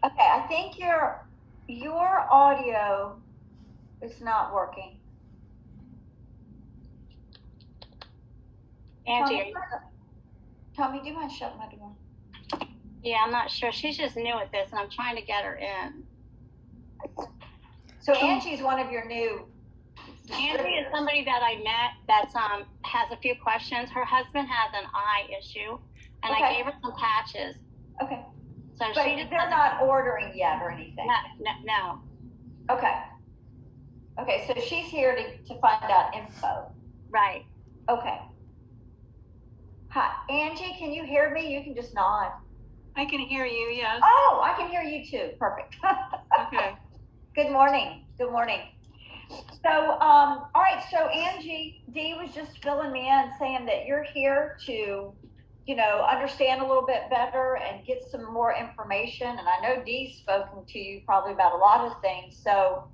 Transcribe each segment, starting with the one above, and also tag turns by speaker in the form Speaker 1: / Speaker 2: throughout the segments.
Speaker 1: Okay, I think your audio is not working.
Speaker 2: Angie,
Speaker 1: Tommy, do you mind shutting my door?
Speaker 2: yeah, I'm not sure. She's just new at this, and I'm trying to get her in.
Speaker 1: So Angie's one of your new
Speaker 2: Angie is somebody that I met that's has a few questions. Her husband has an eye issue, and
Speaker 1: Okay.
Speaker 2: I gave her some patches.
Speaker 1: Okay.
Speaker 2: So
Speaker 1: But
Speaker 2: she just
Speaker 1: they're not ordering yet or anything.
Speaker 2: No.
Speaker 1: Okay. Okay, so she's here to find out info.
Speaker 2: Right.
Speaker 1: Okay. Hi, Angie, can you hear me? You can just nod.
Speaker 3: I can hear you, yes.
Speaker 1: Oh, I can hear you too. Perfect.
Speaker 3: Okay.
Speaker 1: Good morning. Good morning. So, all right. So Angie, Dee was just filling me in saying that you're here to, understand a little bit better and get some more information. And I know Dee's spoken to you probably about a lot of things. So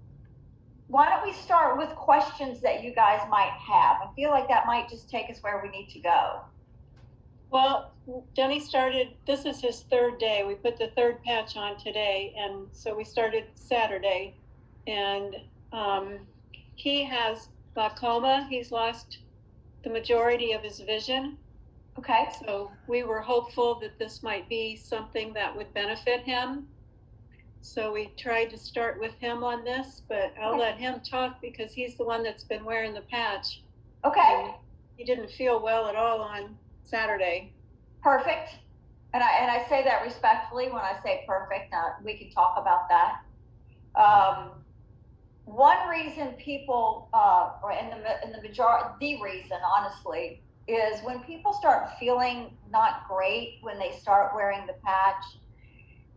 Speaker 1: why don't we start with questions that you guys might have? I feel like that might just take us where we need to go.
Speaker 3: Well, Denny started, this is his third day. We put the third patch on today, and so we started Saturday. And he has glaucoma. He's lost the majority of his vision.
Speaker 1: Okay.
Speaker 3: So we were hopeful that this might be something that would benefit him. So we tried to start with him on this, but I'll let him talk because he's the one that's been wearing the patch.
Speaker 1: Okay.
Speaker 3: And he didn't feel well at all on Saturday.
Speaker 1: Perfect. And I say that respectfully when I say perfect. We can talk about that. One reason people, or in the majority, the reason, honestly, is when people start feeling not great when they start wearing the patch,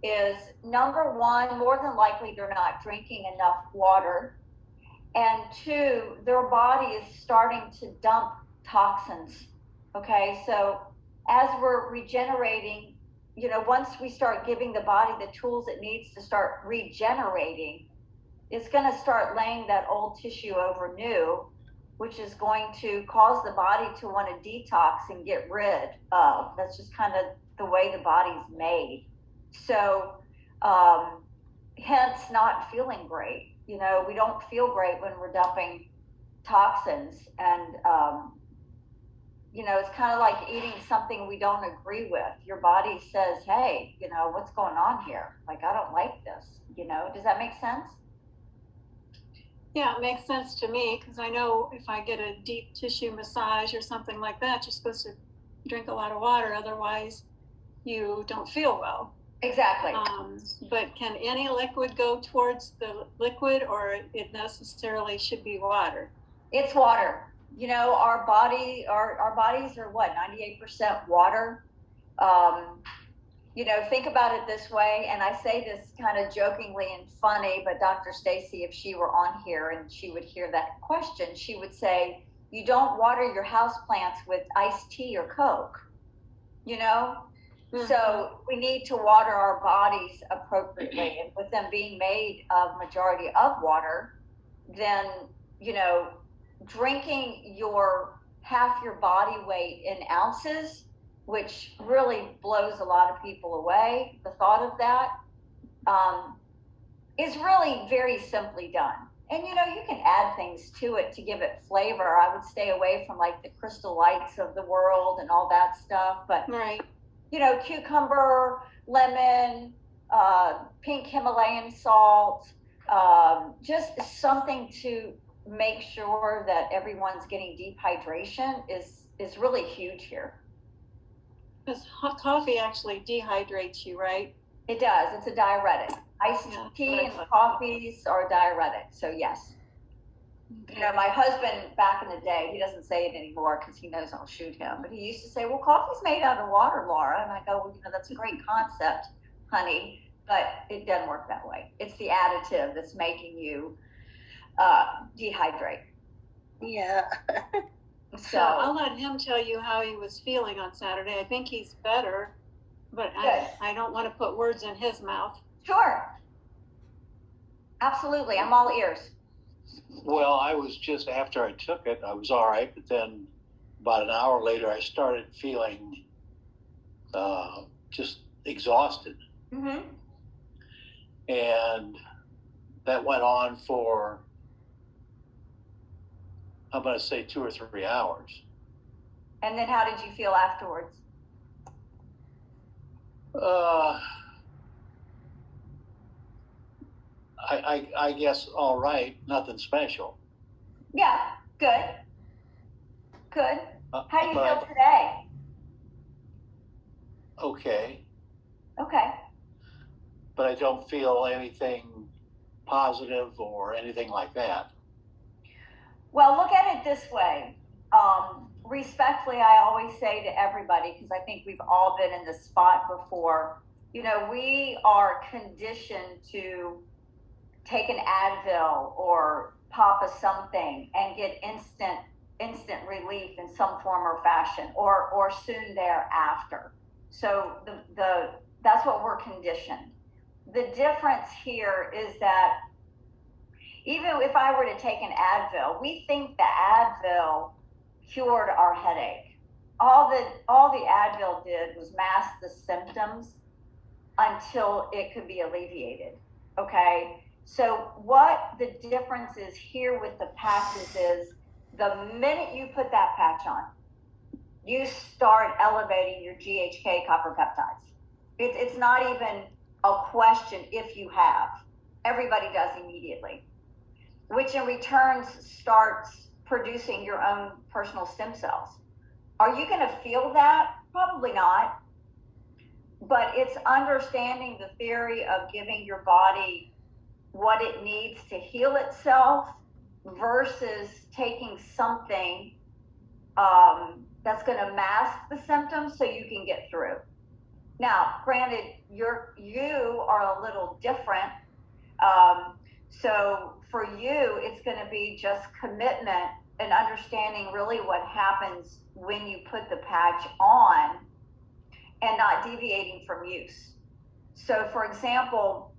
Speaker 1: is number one, more than likely they're not drinking enough water, and two, their body is starting to dump toxins. Okay, so as we're regenerating, once we start giving the body the tools it needs to start regenerating, it's going to start laying that old tissue over new, which is going to cause the body to want to detox and get rid of. That's just kind of the way the body's made. So, hence not feeling great. We don't feel great when we're dumping toxins, and it's kind of like eating something we don't agree with. Your body says, hey, what's going on here? Like, I don't like this. Does that make sense?
Speaker 3: Yeah, it makes sense to me because I know if I get a deep tissue massage or something like that, you're supposed to drink a lot of water, otherwise you don't feel well.
Speaker 1: Exactly.
Speaker 3: But can any liquid go towards the liquid, or it necessarily should be water?
Speaker 1: It's water. Our bodies are what, 98% water. Think about it this way, and I say this kind of jokingly and funny, but Dr. Stacy, if she were on here and she would hear that question, she would say, you don't water your house plants with iced tea or Coke, Mm-hmm. So we need to water our bodies appropriately, and with them being made of majority of water, then, drinking half your body weight in ounces, which really blows a lot of people away, the thought of that, is really very simply done. And you can add things to it to give it flavor. I would stay away from like the Crystal Lights of the world and all that stuff, but
Speaker 3: right.
Speaker 1: Cucumber, lemon, pink Himalayan salt, just something to make sure that everyone's getting dehydration is really huge here.
Speaker 3: Because hot coffee actually dehydrates you, right?
Speaker 1: It does. It's a diuretic. Iced tea and coffees are diuretic, so yes. Okay. My husband back in the day, he doesn't say it anymore because he knows I'll shoot him, but he used to say, well, coffee's made out of water, Laura. And I go, well, that's a great concept, honey, but it doesn't work that way. It's the additive that's making you dehydrate.
Speaker 3: Yeah. So I'll let him tell you how he was feeling on Saturday. I think he's better, but I don't want to put words in his mouth.
Speaker 1: Sure. Absolutely. I'm all ears.
Speaker 4: Well, I was just, after I took it, I was all right, but then about an hour later, I started feeling just exhausted.
Speaker 1: Mm-hmm.
Speaker 4: And that went on for, I'm going to say 2 or 3 hours.
Speaker 1: And then how did you feel afterwards?
Speaker 4: I guess all right, nothing special.
Speaker 1: Yeah, good. Good. How do you feel
Speaker 4: But,
Speaker 1: today?
Speaker 4: okay,
Speaker 1: Okay.
Speaker 4: but I don't feel anything positive or anything like that.
Speaker 1: Well, look at it this way. Respectfully, I always say to everybody, because I think we've all been in this spot before, you know, we are conditioned to take an Advil or pop a something and get instant relief in some form or fashion, or soon thereafter. So that's what we're conditioned. The difference here is that even if I were to take an Advil, we think the Advil cured our headache. All the Advil did was mask the symptoms until it could be alleviated. Okay? So what the difference is here with the patches is the minute you put that patch on, you start elevating your GHK copper peptides. It's not even a question if you have. Everybody does immediately, which in return starts producing your own personal stem cells. Are you going to feel that? Probably not. But it's understanding the theory of giving your body what it needs to heal itself versus taking something that's going to mask the symptoms so you can get through. Now, granted, you are a little different. So for you, it's going to be just commitment and understanding really what happens when you put the patch on and not deviating from use. So for example,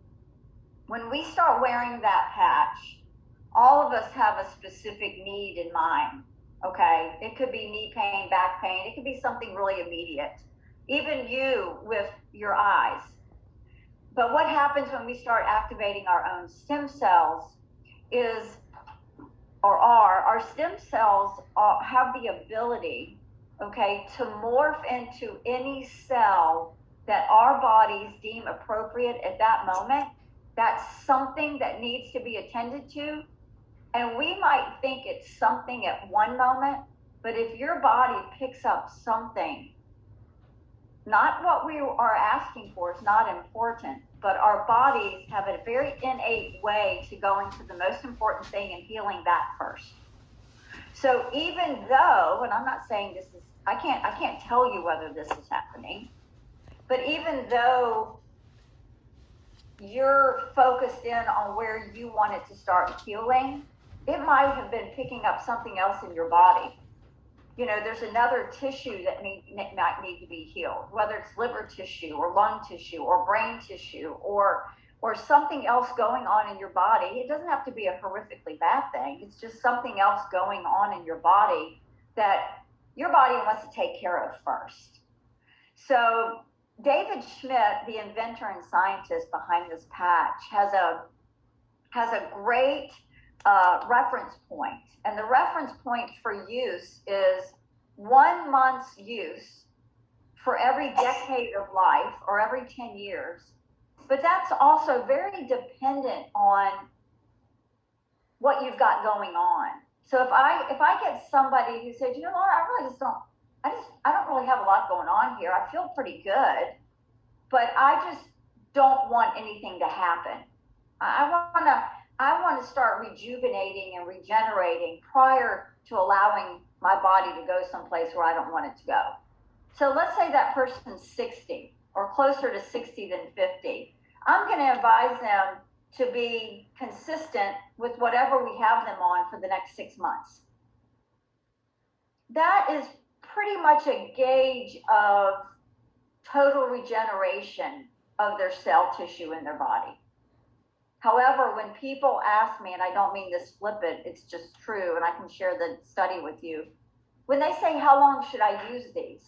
Speaker 1: when we start wearing that patch, all of us have a specific need in mind, okay? It could be knee pain, back pain. It could be something really immediate. Even you with your eyes. But what happens when we start activating our own stem cells is, our stem cells have the ability, okay, to morph into any cell that our bodies deem appropriate at that moment. That's something that needs to be attended to. And we might think it's something at one moment, but if your body picks up something, not what we are asking for is not important, but our bodies have a very innate way to go into the most important thing and healing that first. So even though, and I'm not saying this is, I can't tell you whether this is happening, but even though you're focused in on where you want it to start healing, it might have been picking up something else in your body. You know, there's another tissue that might need to be healed, whether it's liver tissue or lung tissue or brain tissue or something else going on in your body. It doesn't have to be a horrifically bad thing. It's just something else going on in your body that your body wants to take care of first. So David Schmidt, the inventor and scientist behind this patch, has a great reference point. And the reference point for use is 1 month's use for every decade of life or every 10 years. But that's also very dependent on what you've got going on. So if I get somebody who says, you know, Laura, I don't really have a lot going on here. I feel pretty good, but I just don't want anything to happen. I want to start rejuvenating and regenerating prior to allowing my body to go someplace where I don't want it to go. So let's say that person's 60 or closer to 60 than 50. I'm going to advise them to be consistent with whatever we have them on for the next 6 months. That is pretty much a gauge of total regeneration of their cell tissue in their body. However, when people ask me, and I don't mean this flippant, it's just true, and I can share the study with you. When they say, how long should I use these?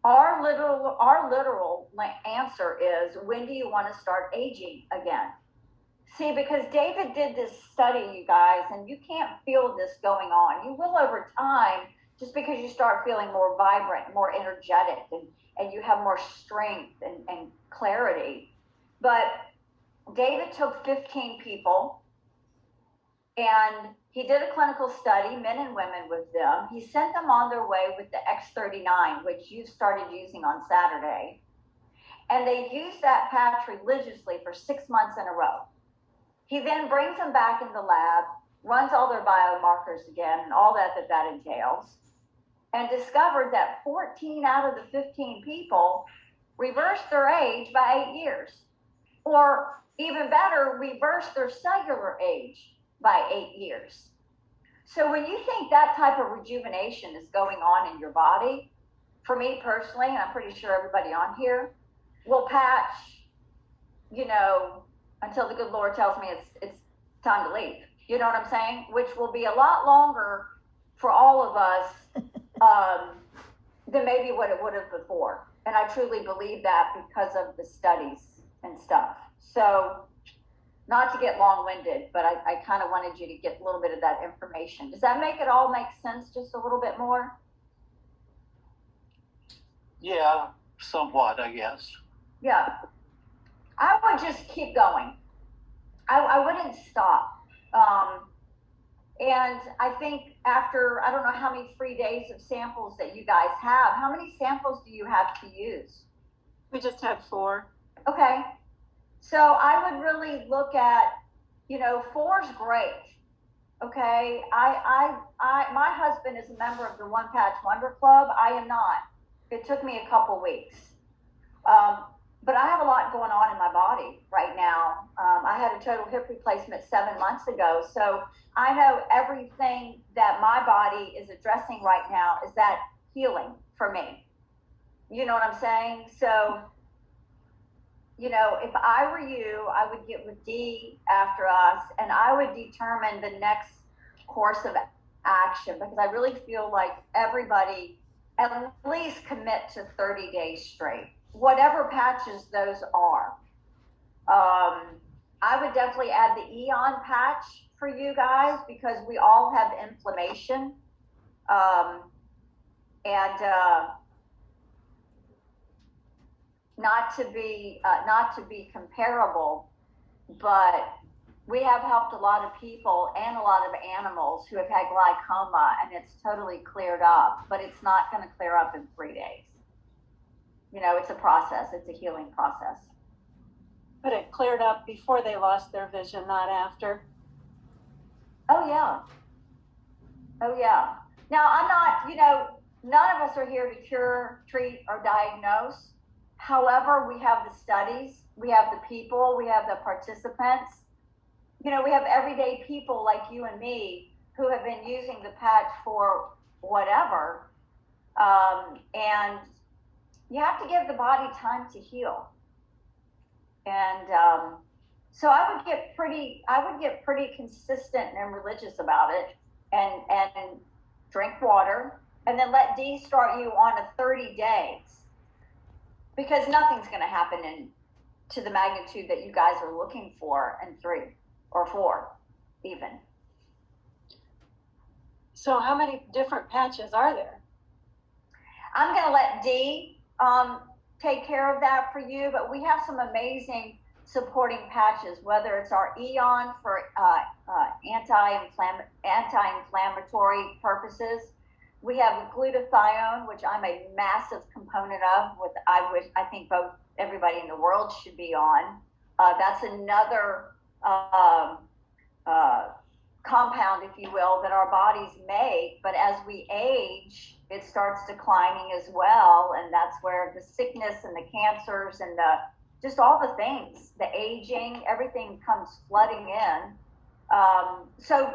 Speaker 1: Our literal answer is, when do you want to start aging again? See, because David did this study, you guys, and you can't feel this going on. You will over time, just because you start feeling more vibrant, more energetic, and you have more strength and clarity. But David took 15 people and he did a clinical study, men and women with them. He sent them on their way with the X39, which you started using on Saturday. And they used that patch religiously for 6 months in a row. He then brings them back in the lab, runs all their biomarkers again and all that entails, and discovered that 14 out of the 15 people reversed their age by 8 years. Or even better, reversed their cellular age by 8 years. So when you think that type of rejuvenation is going on in your body, for me personally, and I'm pretty sure everybody on here, will patch, until the good Lord tells me it's time to leave. You know what I'm saying? Which will be a lot longer for all of us than maybe what it would have before. And I truly believe that because of the studies and stuff. So not to get long-winded, but I kind of wanted you to get a little bit of that information. Does that make it all make sense just a little bit more?
Speaker 4: Yeah, somewhat, I guess.
Speaker 1: Yeah. I would just keep going. I wouldn't stop. And I think after, I don't know how many free days of samples that you guys have, how many samples do you have to use?
Speaker 3: We just had 4.
Speaker 1: Okay. So I would really look at, 4's great. Okay. My husband is a member of the One Patch Wonder Club. I am not. It took me a couple weeks. But I have a lot going on in my body right now. I had a total hip replacement 7 months ago. So I know everything that my body is addressing right now is that healing for me. You know what I'm saying? So, if I were you, I would get with Dee after us and I would determine the next course of action, because I really feel like everybody at least commit to 30 days straight, whatever patches those are. I would definitely add the Eon patch for you guys because we all have inflammation. Not to be comparable, but we have helped a lot of people and a lot of animals who have had glaucoma, and it's totally cleared up, but it's not going to clear up in 3 days. It's a process. It's a healing process.
Speaker 3: But it cleared up before they lost their vision, not after.
Speaker 1: Oh, yeah. Oh, yeah. Now, I'm not, none of us are here to cure, treat, or diagnose. However, we have the studies, we have the people, we have the participants. We have everyday people like you and me who have been using the patch for whatever. And you have to give the body time to heal. And so I would get pretty consistent and religious about it, and drink water, and then let Dee start you on a 30 days, because nothing's going to happen to the magnitude that you guys are looking for in 3 or 4 even.
Speaker 3: So how many different patches are there?
Speaker 1: I'm going to let Dee take care of that for you, but we have some amazing supporting patches, whether it's our Eon for anti-inflammatory purposes. We have glutathione, which I'm a massive component of, I think everybody in the world should be on. That's another compound, if you will, that our bodies make, but as we age, it starts declining as well, and that's where the sickness and the cancers and just all the things, the aging, everything comes flooding in. So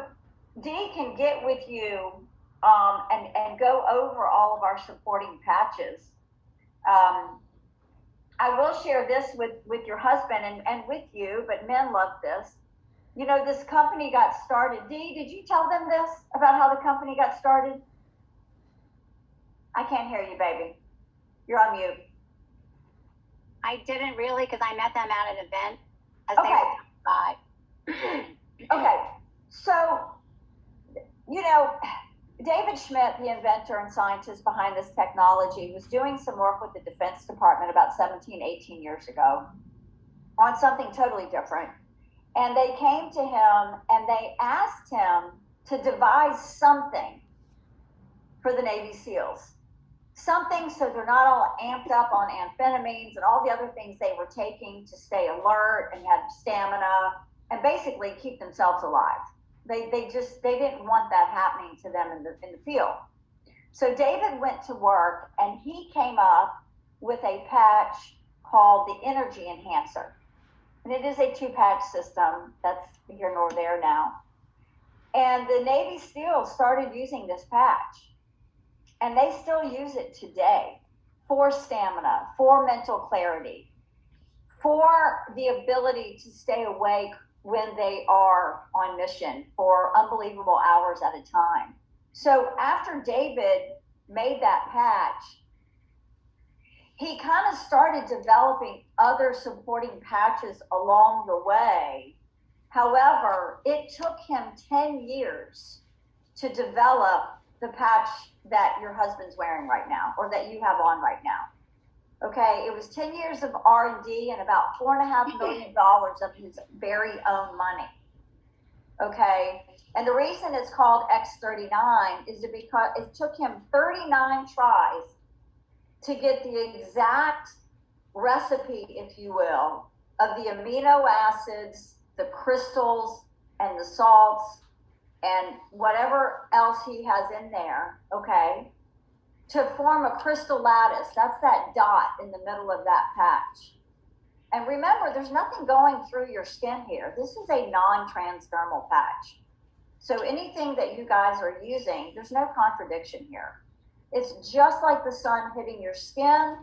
Speaker 1: Dee can get with you and go over all of our supporting patches. I will share this with your husband and with you, but men love this. This company got started. Dee, did you tell them this about how the company got started? I can't hear you, baby. You're on mute.
Speaker 2: I didn't really, because I met them at an event as
Speaker 1: Okay.
Speaker 2: they were by.
Speaker 1: Okay, so, you know, David Schmidt, the inventor and scientist behind this technology, was doing some work with the Defense Department about 17, 18 years ago on something totally different. And they came to him and they asked him to devise something for the Navy SEALs. Something so they're not all amped up on amphetamines and all the other things they were taking to stay alert and have stamina and basically keep themselves alive. They didn't want that happening to them in the field. So David went to work and he came up with a patch called the Energy Enhancer. And it is a 2-patch system. That's here nor there now. And the Navy SEALs started using this patch. And they still use it today for stamina, for mental clarity, for the ability to stay awake when they are on mission for unbelievable hours at a time. So after David made that patch, he kind of started developing other supporting patches along the way. However, it took him 10 years to develop the patch that your husband's wearing right now, or that you have on right now. Okay, it was 10 years of R&D and about $4.5 million of his very own money. Okay, and the reason it's called X39 is because it took him 39 tries to get the exact recipe, if you will, of the amino acids, the crystals, and the salts, and whatever else he has in there, okay, to form a crystal lattice. That's that dot in the middle of that patch. And remember, there's nothing going through your skin here. This is a non-transdermal patch. So anything that you guys are using, there's no contradiction here. It's just like the sun hitting your skin,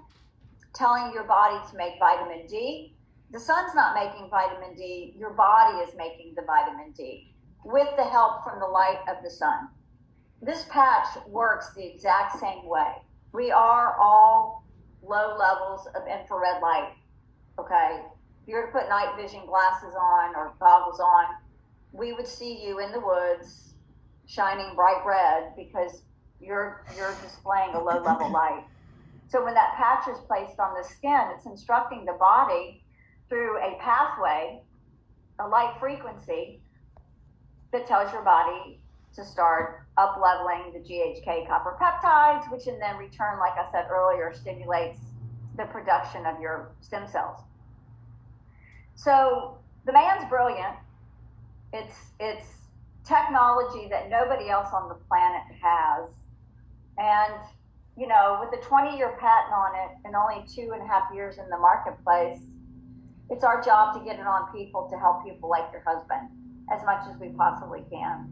Speaker 1: telling your body to make vitamin D. The sun's not making vitamin D, your body is making the vitamin D with the help from the light of the sun. This patch works the exact same way. We are all low levels of infrared light, okay? If you were to put night vision glasses on or goggles on, we would see you in the woods shining bright red because you're displaying a low level light. So when that patch is placed on the skin, it's instructing the body through a pathway, a light frequency, that tells your body to start up leveling the GHK copper peptides, which in then return, like I said earlier, stimulates the production of your stem cells. So the man's brilliant. It's technology that nobody else on the planet has. And, you know, with a 20-year patent on it and only 2.5 years in the marketplace, it's our job to get it on people to help people like your husband as much as we possibly can.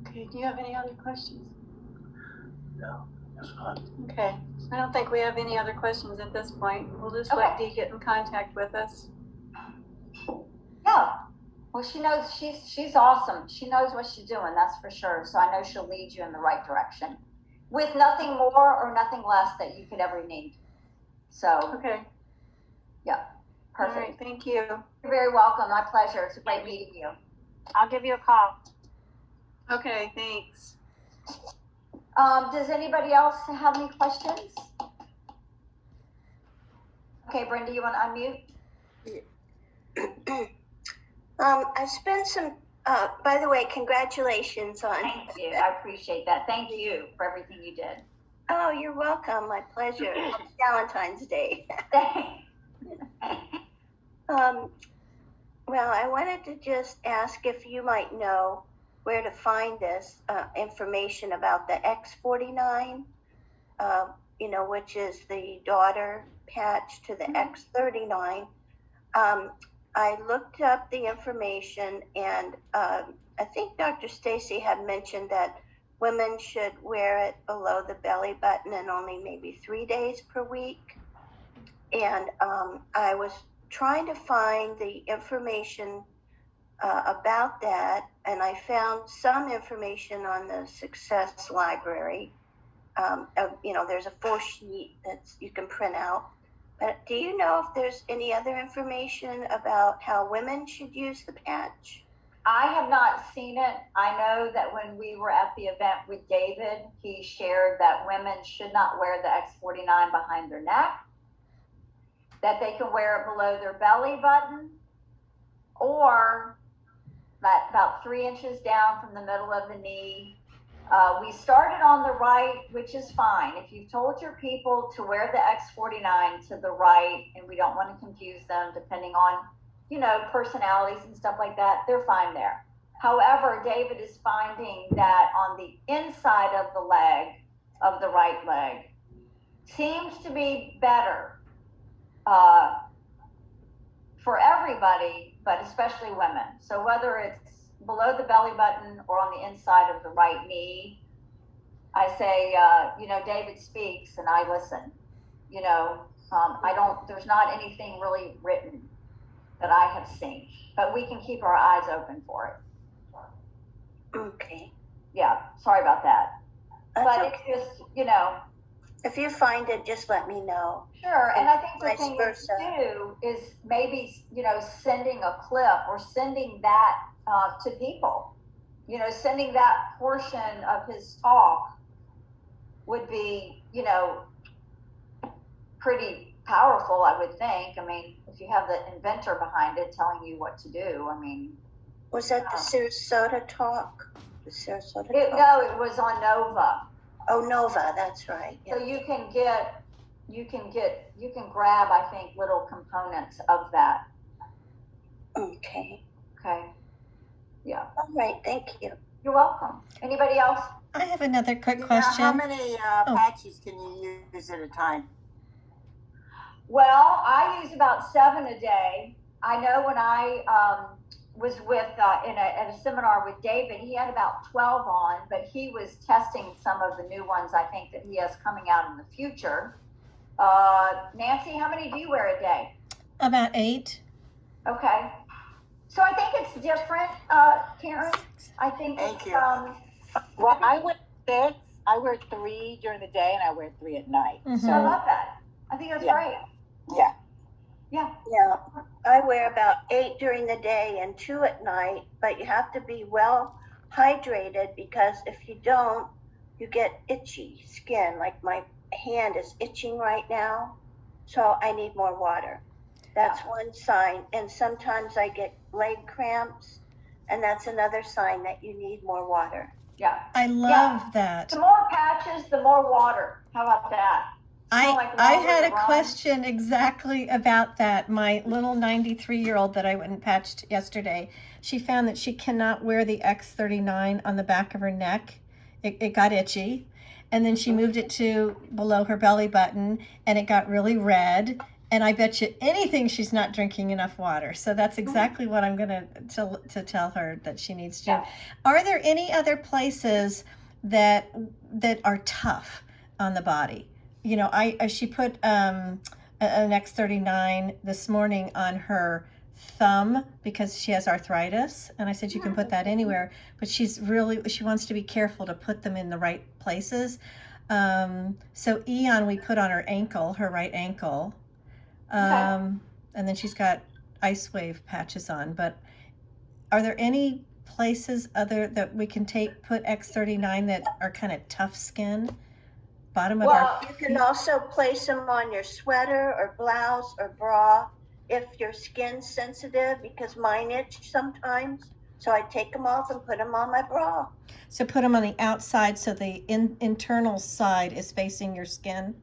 Speaker 3: Okay, do you have any other questions?
Speaker 4: No, that's fine.
Speaker 3: Okay, I don't think we have any other questions at this point. We'll just let Dee get in contact with us.
Speaker 1: Yeah, well, she knows, she's awesome. She knows what she's doing, that's for sure. So I know she'll lead you in the right direction with nothing more or nothing less that you could ever need. So,
Speaker 3: Okay.
Speaker 1: Yeah, perfect.
Speaker 3: All right, thank you.
Speaker 1: You're very welcome. My pleasure. It's a great meeting you.
Speaker 2: I'll give you a call.
Speaker 3: Okay, thanks.
Speaker 1: Does anybody else have any questions? Okay, Brenda, you want to unmute?
Speaker 5: I've spent some, by the way, congratulations on.
Speaker 1: Thank you. I appreciate that. Thank you for everything you did.
Speaker 5: Oh, you're welcome. My pleasure. Happy Valentine's Day. Well, I wanted to just ask if you might know where to find this information about the X49, you know, which is the daughter patch to the X39. I looked up the information, and I think Dr. Stacy had mentioned that women should wear it below the belly button and only maybe 3 days per week. And I was trying to find the information about that, and I found some information on the Success Library. You know, there's a full sheet that you can print out. But do you know if there's any other information about how women should use the patch?
Speaker 1: I have not seen it. I know that when we were at the event with David, he shared that women should not wear the X49 behind their neck, that they can wear it below their belly button, or that about 3 inches down from the middle of the knee. We started on the right, which is fine. If you've told your people to wear the X49 to the right, and we don't want to confuse them depending on, you know, personalities and stuff like that, they're fine there. However, David is finding that on the inside of the leg, of the right leg, seems to be better for everybody, but especially women. So whether it's below the belly button or on the inside of the right knee, I say, you know, David speaks and I listen. You know, there's not anything really written that I have seen, but we can keep our eyes open for it.
Speaker 5: Okay.
Speaker 1: Yeah, sorry about that.
Speaker 5: That's
Speaker 1: But
Speaker 5: okay.
Speaker 1: it's just, you know,
Speaker 5: If you find it, just let me know.
Speaker 1: sure. And I think the
Speaker 5: Vice
Speaker 1: thing
Speaker 5: versa.
Speaker 1: to do is maybe, you know, sending a clip or sending that to people, you know, sending that portion of his talk would be, you know, pretty powerful, I would think. I mean, if you have the inventor behind it telling you what to do, I mean.
Speaker 5: Was that the Sarasota talk? The Sarasota
Speaker 1: It,
Speaker 5: talk?
Speaker 1: no, it was on Nova.
Speaker 5: Oh, Nova, that's right.
Speaker 1: So
Speaker 5: Yeah.
Speaker 1: you can grab, I think, little components of that.
Speaker 5: Okay.
Speaker 1: Okay. Yeah.
Speaker 5: All right, thank you.
Speaker 1: You're welcome. Anybody else?
Speaker 6: I have another quick
Speaker 7: How
Speaker 6: question.
Speaker 7: many
Speaker 6: Oh.
Speaker 7: patches can you use at a time?
Speaker 1: Well, I use about 7 a day. I know when I was with at a seminar with David, he had about 12 on, but he was testing some of the new ones I think that he has coming out in the future. Nancy, how many do you wear a day?
Speaker 6: About 8.
Speaker 1: Okay. So I think it's different, Karen. I think
Speaker 7: Thank
Speaker 1: it's,
Speaker 7: you.
Speaker 8: Well, I wear 6. I wear 3 during the day, and I wear 3 at night.
Speaker 6: Mhm.
Speaker 1: I love that. I think that's
Speaker 8: Yeah.
Speaker 1: great.
Speaker 8: Yeah.
Speaker 1: Yeah.
Speaker 5: Yeah, I wear about 8 during the day and 2 at night, but you have to be well hydrated because if you don't, you get itchy skin. Like my hand is itching right now, so I need more water. That's one sign. And sometimes I get leg cramps, and that's another sign that you need more water.
Speaker 1: Yeah.
Speaker 6: I love that.
Speaker 1: The more patches, the more water. How about that?
Speaker 6: I had a question exactly about that. My little 93-year-old that I went and patched yesterday, she found that she cannot wear the X39 on the back of her neck. It got itchy. And then she moved it to below her belly button and it got really red. And I bet you anything she's not drinking enough water. So that's exactly what I'm going to tell her that she needs to do.
Speaker 1: Yeah.
Speaker 6: Are there any other places that are tough on the body? You know, she put an X39 this morning on her thumb because she has arthritis, and I said you can put that anywhere, but she wants to be careful to put them in the right places. So Eon we put on her ankle, her right ankle, and then she's got Ice Wave patches on. But are there any places other that we can put X39 that are kind of tough skin? Bottom of our
Speaker 5: You can also place them on your sweater or blouse or bra if your skin's sensitive, because mine itch sometimes. So I take them off and put them on my bra.
Speaker 6: So put them on the outside so the internal side is facing your skin.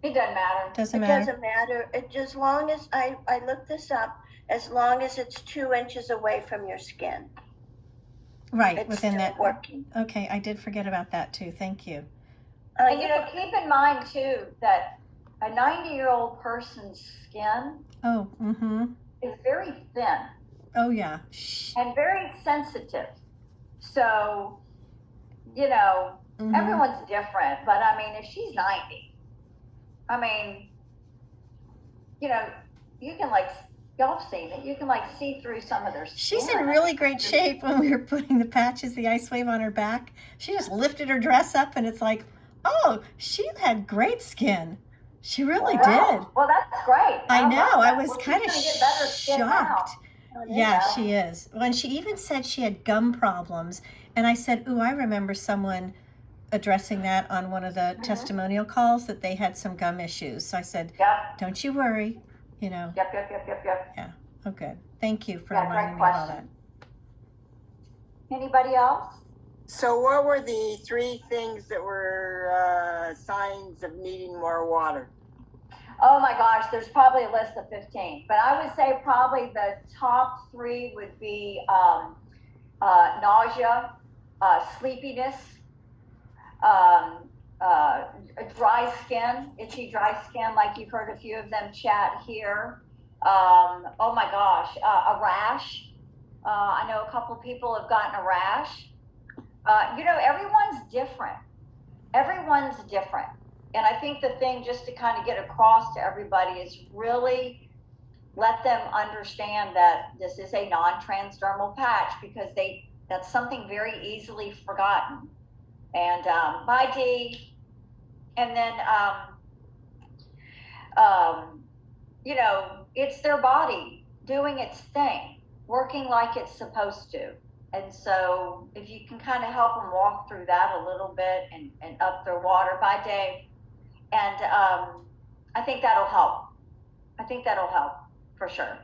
Speaker 1: It doesn't matter.
Speaker 6: Doesn't
Speaker 5: It
Speaker 6: matter.
Speaker 5: doesn't matter. It just, as long as I looked this up, as long as it's 2 inches away from your skin,
Speaker 6: Right,
Speaker 5: it's
Speaker 6: within
Speaker 5: still
Speaker 6: that.
Speaker 5: working.
Speaker 6: Okay, I did forget about that too. Thank you.
Speaker 1: And you know, keep in mind too that a 90-year-old person's skin
Speaker 6: Oh, mm-hmm.
Speaker 1: is very thin
Speaker 6: Oh, yeah.
Speaker 1: and very sensitive. So, you know,
Speaker 6: Mhm.
Speaker 1: everyone's different, but I mean, if she's 90, I mean, you know, you can y'all have seen it, you can see through some of their skin.
Speaker 6: She's in really great shape when we were putting the patches, the Ice Wave on her back. She just lifted her dress up and it's like, oh, she had great skin. She really did.
Speaker 1: Well, that's great.
Speaker 6: I
Speaker 1: love
Speaker 6: know. I
Speaker 1: that.
Speaker 6: was
Speaker 1: Well, she's
Speaker 6: kind of
Speaker 1: gonna get better skin now.
Speaker 6: shocked. Yeah, she is. When she even said she had gum problems, and I said, "Ooh, I remember someone addressing that on one of the testimonial calls that they had some gum issues." So I said,
Speaker 1: Yep,
Speaker 6: "Don't you worry, you know."
Speaker 1: yep.
Speaker 6: Oh, good. Thank you for
Speaker 1: Yeah,
Speaker 6: reminding
Speaker 1: great
Speaker 6: me of all that.
Speaker 1: question. Anybody else?
Speaker 7: So what were the 3 things that were signs of needing more water?
Speaker 1: Oh my gosh, there's probably a list of 15, but I would say probably the top 3 would be nausea, sleepiness, dry skin, itchy dry skin, like you've heard a few of them chat here. Oh my gosh, a rash. I know a couple people have gotten a rash. Everyone's different. Everyone's different. And I think the thing just to kind of get across to everybody is really let them understand that this is a non-transdermal patch, because that's something very easily forgotten. And bye Dee. And then it's their body doing its thing, working like it's supposed to. And so if you can kind of help them walk through that a little bit and up their water by day, and I think that'll help. I think that'll help for sure.